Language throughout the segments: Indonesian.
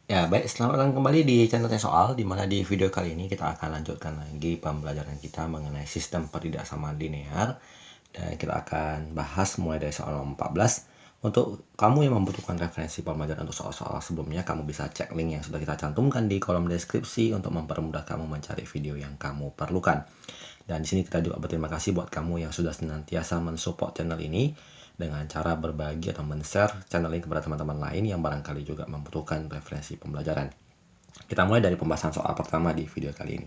Ya, baik, selamat datang kembali di channel Tanya Soal, di mana di video kali ini kita akan lanjutkan lagi pembelajaran kita mengenai sistem pertidaksamaan linear. Dan kita akan bahas mulai dari soal nomor 14. Untuk kamu yang membutuhkan referensi pembelajaran untuk soal-soal sebelumnya, kamu bisa cek link yang sudah kita cantumkan di kolom deskripsi untuk mempermudah kamu mencari video yang kamu perlukan. Dan di sini kita juga berterima kasih buat kamu yang sudah senantiasa mensupport channel ini dengan cara berbagi atau men-share channel ini kepada teman-teman lain yang barangkali juga membutuhkan referensi pembelajaran. Kita mulai dari pembahasan soal pertama di video kali ini.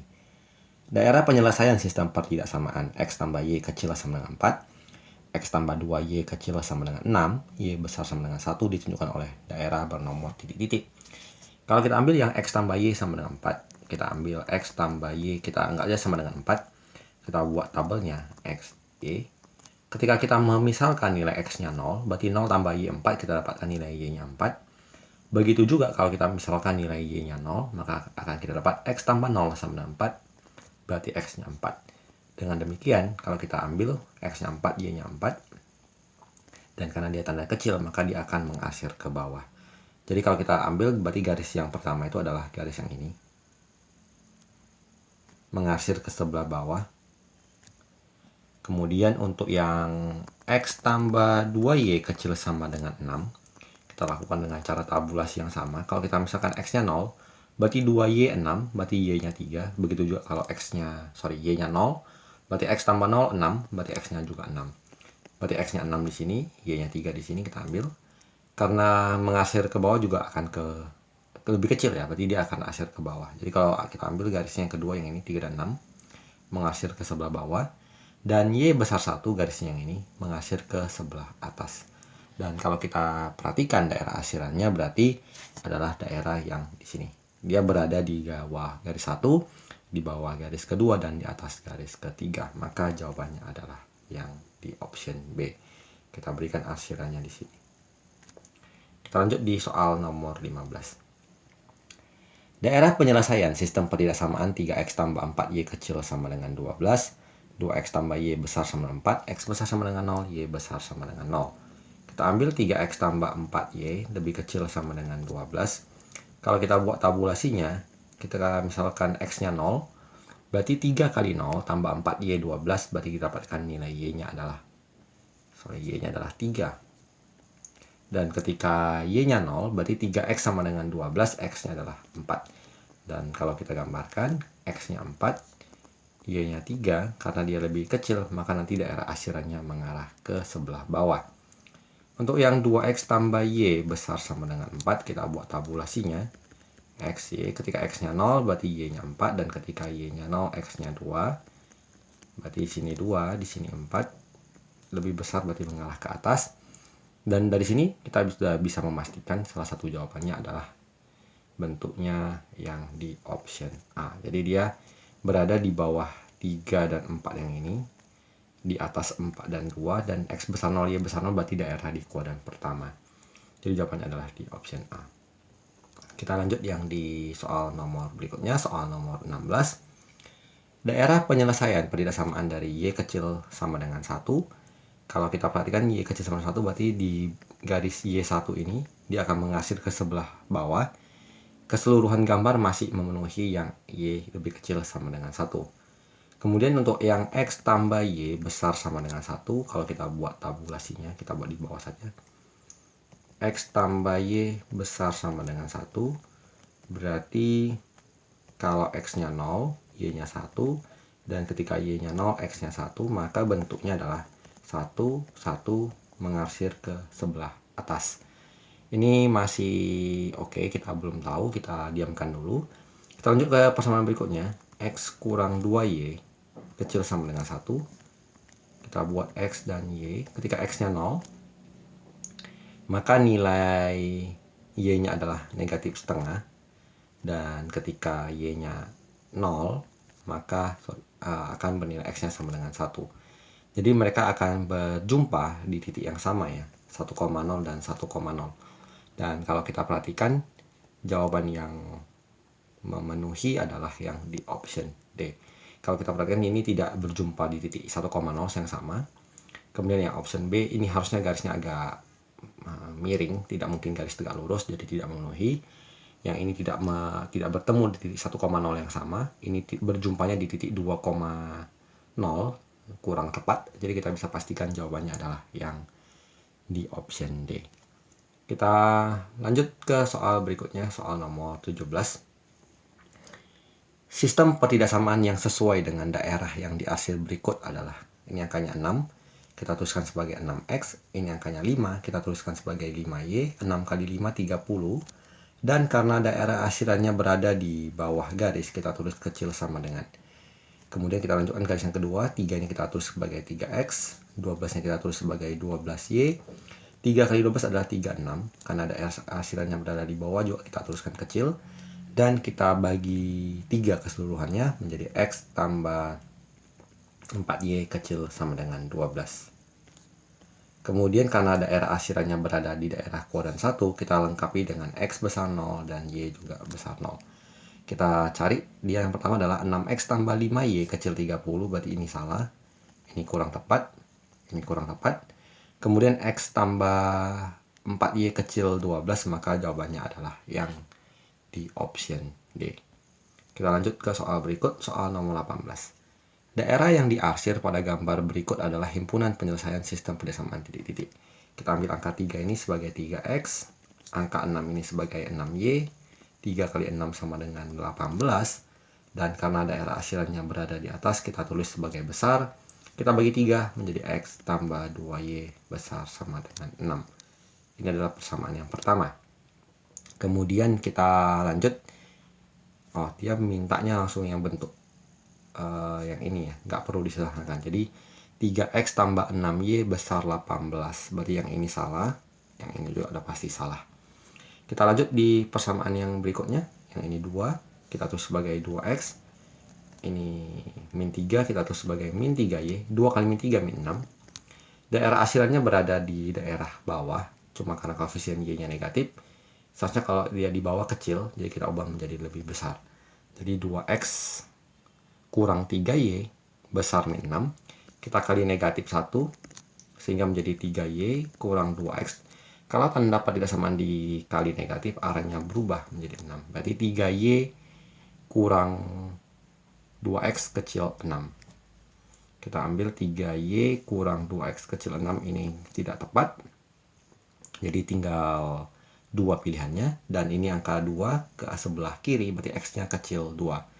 Daerah penyelesaian sistem pertidaksamaan X tambah Y kecil sama dengan 4, X tambah 2Y kecil sama dengan 6, Y besar sama dengan 1 ditunjukkan oleh daerah bernomor titik-titik. Kalau kita ambil yang X tambah Y sama dengan 4, kita ambil X tambah Y, kita anggap aja sama dengan 4, kita buat tabelnya X, Y. Ketika kita memisalkan nilai X-nya 0, berarti 0 tambah Y 4, kita dapatkan nilai Y-nya 4. Begitu juga kalau kita misalkan nilai Y-nya 0, maka akan kita dapat X tambah 0 sama dengan 4, berarti X-nya 4. Dengan demikian, kalau kita ambil X-nya 4, Y-nya 4, dan karena dia tanda kecil, maka dia akan mengasir ke bawah. Jadi kalau kita ambil, berarti garis yang pertama itu adalah garis yang ini, mengasir ke sebelah bawah. Kemudian untuk yang X tambah 2Y kecil sama dengan 6, kita lakukan dengan cara tabulasi yang sama. Kalau kita misalkan X-nya 0, berarti 2Y 6, berarti Y-nya 3. Begitu juga kalau Y-nya 0, berarti X tambah 0, 6, berarti X-nya juga 6. Berarti X-nya 6 di sini, Y-nya 3 di sini kita ambil. Karena mengasir ke bawah juga akan ke lebih kecil ya, berarti dia akan asir ke bawah. Jadi kalau kita ambil garisnya yang kedua yang ini 3 dan 6, mengasir ke sebelah bawah. Dan Y besar 1 garisnya yang ini mengasir ke sebelah atas. Dan kalau kita perhatikan daerah asirannya berarti adalah daerah yang di sini. Dia berada di bawah garis 1, di bawah garis kedua, dan di atas garis ketiga. Maka jawabannya adalah yang di option B. Kita berikan asirannya di sini. Kita lanjut di soal nomor 15. Daerah penyelesaian sistem pertidaksamaan 3x tambah 4y kecil sama dengan 12, 2x tambah y besar sama dengan 4, x besar sama dengan 0, y besar sama dengan 0. Kita ambil 3x tambah 4y lebih kecil sama dengan 12. Kalau kita buat tabulasinya, kita misalkan x-nya 0, berarti 3 kali 0 tambah 4y 12, berarti kita dapatkan nilai y-nya adalah 3. Dan ketika y-nya 0, berarti 3x sama dengan 12, x-nya adalah 4. Dan kalau kita gambarkan, x-nya 4, y-nya 3, karena dia lebih kecil, maka nanti daerah asirannya mengarah ke sebelah bawah. Untuk yang 2x tambah y besar sama dengan 4, kita buat tabulasinya. X, y, ketika x-nya 0, berarti y-nya 4, dan ketika y-nya 0, x-nya 2. Berarti di sini 2, di sini 4. Lebih besar berarti mengarah ke atas. Dan dari sini kita sudah bisa memastikan salah satu jawabannya adalah bentuknya yang di option A. Jadi dia berada di bawah 3 dan 4 yang ini, di atas 4 dan 2, dan X besar 0, Y besar 0 berarti daerah di kuadran pertama. Jadi jawabannya adalah di option A. Kita lanjut yang di soal nomor berikutnya, soal nomor 16. Daerah penyelesaian pertidaksamaan dari Y kecil sama dengan 1. Kalau kita perhatikan Y kecil sama 1, berarti di garis Y1 ini dia akan mengasir ke sebelah bawah. Keseluruhan gambar masih memenuhi yang Y lebih kecil sama dengan 1. Kemudian untuk yang X tambah Y besar sama dengan 1, kalau kita buat tabulasinya, kita buat di bawah saja. X tambah Y besar sama dengan 1, berarti kalau X-nya 0, Y-nya 1, dan ketika Y-nya 0, X-nya 1, maka bentuknya adalah 1, 1 mengarsir ke sebelah atas. Ini masih oke, kita belum tahu, kita diamkan dulu. Kita lanjut ke persamaan berikutnya. X kurang 2Y kecil sama dengan 1. Kita buat X dan Y. Ketika X-nya 0, maka nilai Y-nya adalah negatif setengah. Dan ketika Y-nya 0, maka akan bernilai X-nya sama dengan 1. Jadi mereka akan berjumpa di titik yang sama ya, 1,0 dan 1,0. Dan kalau kita perhatikan, jawaban yang memenuhi adalah yang di option D. Kalau kita perhatikan ini tidak berjumpa di titik 1,0 yang sama. Kemudian yang option B, ini harusnya garisnya agak miring, tidak mungkin garis tegak lurus, jadi tidak memenuhi. yang ini tidak bertemu di titik 1,0 yang sama, ini berjumpanya di titik 2,0 kurang tepat. Jadi kita bisa pastikan jawabannya adalah yang di option D. Kita lanjut ke soal berikutnya, soal nomor 17. Sistem pertidaksamaan yang sesuai dengan daerah yang diarsir berikut adalah, ini angkanya 6, kita tuliskan sebagai 6x, ini angkanya 5, kita tuliskan sebagai 5y, 6 kali 5, 30, dan karena daerah arsirannya berada di bawah garis, kita tulis kecil sama dengan. Kemudian kita lanjutkan garis yang kedua, 3 ini kita tulis sebagai 3x, 12 nya kita tulis sebagai 12y, 3 kali 12 adalah 36, karena daerah arsirannya berada di bawah juga kita tuliskan kecil, dan kita bagi 3 keseluruhannya menjadi x tambah 4y kecil sama dengan 12. Kemudian karena daerah arsirannya berada di daerah kuadran 1, kita lengkapi dengan x besar 0 dan y juga besar 0. Kita cari, dia yang pertama adalah 6x tambah 5y kecil 30, berarti ini salah. Ini kurang tepat, ini kurang tepat. Kemudian x tambah 4y kecil 12, maka jawabannya adalah yang di option D. Kita lanjut ke soal berikut, soal nomor 18. Daerah yang diarsir pada gambar berikut adalah himpunan penyelesaian sistem pertidaksamaan titik-titik. Kita ambil angka 3 ini sebagai 3x, angka 6 ini sebagai 6y, 3 kali 6 sama dengan 18, dan karena daerah arsirannya berada di atas, kita tulis sebagai besar, kita bagi 3 menjadi x tambah 2y besar sama dengan 6. Ini adalah persamaan yang pertama. Kemudian kita lanjut, dia mintanya langsung yang bentuk yang ini ya, nggak perlu disederhanakan. Jadi 3x tambah 6y besar 18, berarti yang ini salah, yang ini juga udah pasti salah. Kita lanjut di persamaan yang berikutnya, yang ini 2, kita tulis sebagai 2x, ini min 3, kita tulis sebagai min 3y, 2 kali min 3 min 6. Daerah arsirannya berada di daerah bawah, cuma karena koefisien y-nya negatif, seharusnya kalau dia di bawah kecil, jadi kita ubah menjadi lebih besar. Jadi 2x kurang 3y besar min 6, kita kali negatif 1, sehingga menjadi 3y kurang 2x. Kalau tanda pertidaksamaan dikali negatif, arahnya berubah menjadi 6. Berarti 3y kurang 2x kecil 6. Kita ambil 3y kurang 2x kecil 6, ini tidak tepat. Jadi tinggal 2 pilihannya, dan ini angka 2 ke sebelah kiri, berarti x-nya kecil 2.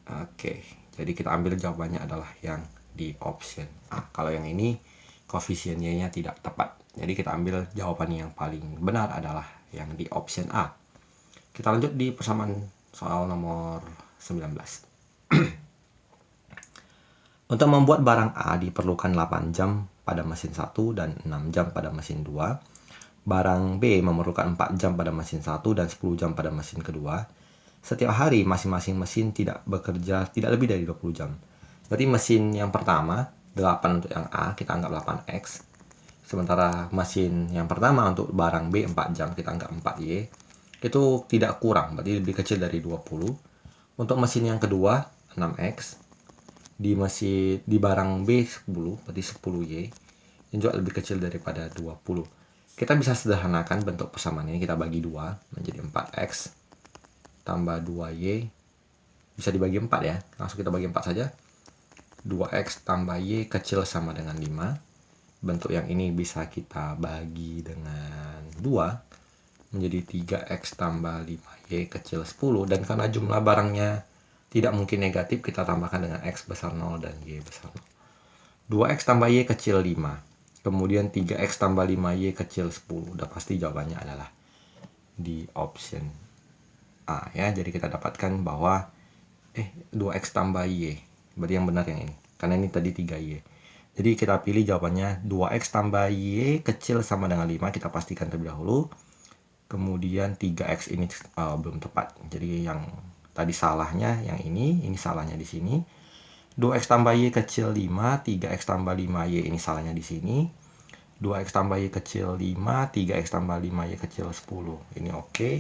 Oke, jadi kita ambil jawabannya adalah yang di option A. Kalau yang ini koefisien y-nya tidak tepat, jadi kita ambil jawaban yang paling benar adalah yang di option A. Kita lanjut di persamaan soal nomor 19. Untuk membuat barang A diperlukan 8 jam pada mesin 1 dan 6 jam pada mesin 2. Barang B memerlukan 4 jam pada mesin 1 dan 10 jam pada mesin kedua. Setiap hari masing-masing mesin tidak bekerja tidak lebih dari 20 jam. Berarti mesin yang pertama, 8 untuk yang A, kita anggap 8x. Sementara mesin yang pertama untuk barang B 4 jam, kita anggap 4y. Itu tidak kurang, berarti lebih kecil dari 20. Untuk mesin yang kedua, 6x. Di barang B 10, berarti 10y. Ini juga lebih kecil daripada 20. Kita bisa sederhanakan bentuk persamaan ini, kita bagi 2 menjadi 4x tambah 2y, bisa dibagi 4 ya, langsung kita bagi 4 saja. 2x tambah y kecil sama dengan 5. Bentuk yang ini bisa kita bagi dengan 2 menjadi 3x tambah 5y kecil 10, dan karena jumlah barangnya tidak mungkin negatif, kita tambahkan dengan x besar 0 dan y besar 0. 2x tambah y kecil 5. Kemudian 3x tambah 5y kecil 10. Udah pasti jawabannya adalah di option A ya. Jadi kita dapatkan bahwa 2x tambah y. Berarti yang benar yang ini. Karena ini tadi 3y. Jadi kita pilih jawabannya 2x tambah y kecil sama dengan 5. Kita pastikan terlebih dahulu. Kemudian 3x ini belum tepat. Jadi yang tadi salahnya yang ini salahnya di sini. 2x tambah y kecil 5, 3x tambah 5y ini salahnya di sini. 2x tambah y kecil 5, 3x tambah 5y kecil 10. Ini oke.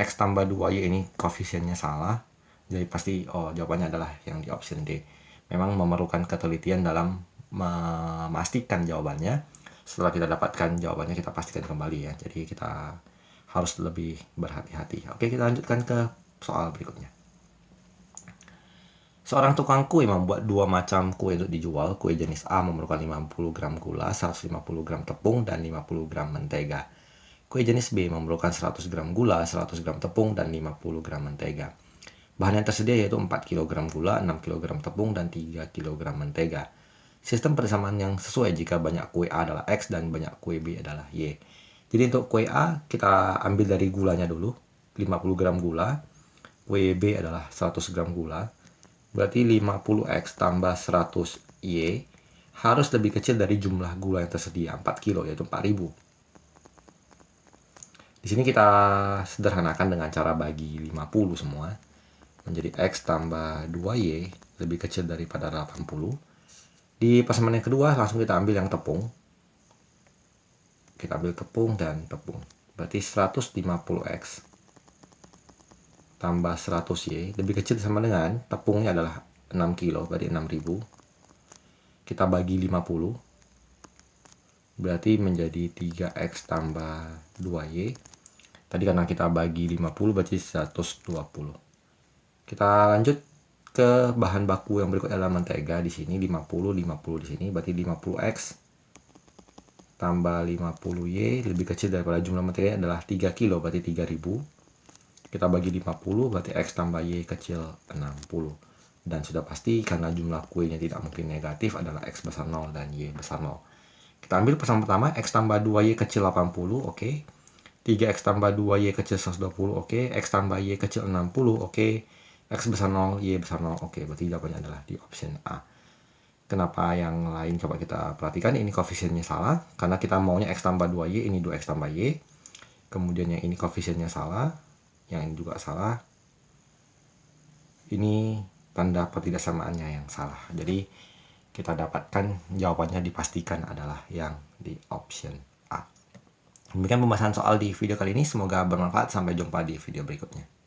X tambah 2y ini koefisiennya salah. Jadi pasti jawabannya adalah yang di option D. Memang memerlukan ketelitian dalam memastikan jawabannya. Setelah kita dapatkan jawabannya, kita pastikan kembali ya. Jadi kita harus lebih berhati-hati. Oke, kita lanjutkan ke soal berikutnya. Seorang tukang kue membuat dua macam kue untuk dijual. Kue jenis A memerlukan 50 gram gula, 150 gram tepung, dan 50 gram mentega. Kue jenis B memerlukan 100 gram gula, 100 gram tepung, dan 50 gram mentega. Bahan yang tersedia yaitu 4 kg gula, 6 kg tepung, dan 3 kg mentega. Sistem persamaan yang sesuai jika banyak kue A adalah X dan banyak kue B adalah Y. Jadi untuk kue A kita ambil dari gulanya dulu, 50 gram gula. Kue B adalah 100 gram gula. Berarti 50X tambah 100Y harus lebih kecil dari jumlah gula yang tersedia, 4 kilo, yaitu 4000. Di sini kita sederhanakan dengan cara bagi 50 semua. Menjadi X tambah 2Y lebih kecil daripada 80. Di persamaan yang kedua langsung kita ambil yang tepung. Kita ambil tepung dan tepung. Berarti 150X tambah 100Y lebih kecil sama dengan tepungnya adalah 6 kilo, berarti 6000. Kita bagi 50. Berarti menjadi 3X tambah 2Y. Tadi karena kita bagi 50 berarti 120. Kita lanjut ke bahan baku yang berikut adalah mentega. Di sini 50 di sini berarti 50X tambah 50Y lebih kecil daripada jumlah mentega adalah 3 kilo, berarti 3000. Kita bagi 50 berarti X tambah Y kecil 60. Dan sudah pasti karena jumlah kuenya tidak mungkin negatif adalah X besar 0 dan Y besar 0. Kita ambil persamaan pertama, X tambah 2Y kecil 80, oke. 3X tambah 2Y kecil 120, oke. X tambah Y kecil 60, oke. X besar 0, Y besar 0, oke. Berarti jawabannya adalah di option A. Kenapa yang lain coba kita perhatikan, ini koefisiennya salah. Karena kita maunya X tambah 2Y, ini 2X tambah Y. Kemudian yang ini koefisiennya salah. Yang ini juga salah. Ini tanda ketidaksamaannya yang salah. Jadi kita dapatkan jawabannya dipastikan adalah yang di option A. Demikian pembahasan soal di video kali ini. Semoga bermanfaat. Sampai jumpa di video berikutnya.